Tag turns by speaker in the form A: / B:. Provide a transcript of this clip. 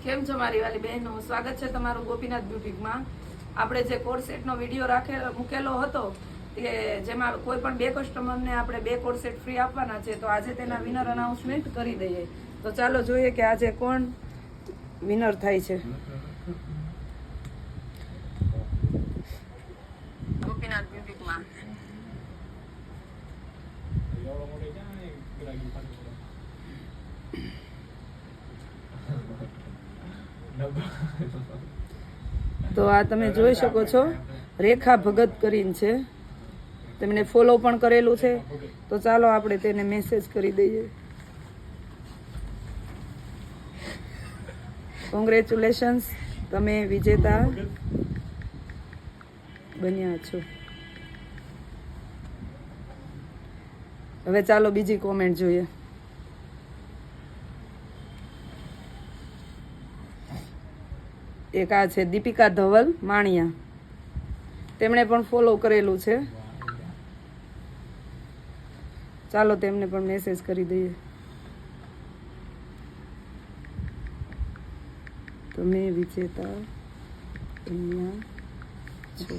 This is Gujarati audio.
A: કેમ છો મારી વાલી બહેનો? સ્વાગત છે તમારું ગોપીનાથ બ્યુટીકમાં. આપણે જે કોડ સેટનો વિડીયો મૂકેલો હતો કે જેમાં કોઈ પણ 2 કસ્ટમરને આપણે 2 કોડ સેટ ફ્રી આપવાના છે, તો આજે તેના વિનર અનાઉન્સમેન્ટ કરી દઈએ. તો ચાલો જોઈએ કે આજે કોણ વિનર થાય છે. ગોપીનાથ બ્યુટીકમાં તો આ તમે જોઈ શકો છો, રેખા ભગત કરીને છે. તેમને ફોલો પણ કરેલું છે. તો ચાલો આપણે તેને મેસેજ કરી દઈએ. કોંગ્રેચ્યુલેશન્સ, તમે વિજેતા બન્યા છો. હવે ચાલો બીજી કોમેન્ટ જોઈએ. એક આ છે દીપિકા ધવલ માણિયા, તેમણે પણ ફોલો કરેલું છે. ચાલો તેમને પણ મેસેજ કરી દઈએ. તમે વિજેતા બન્યા છો.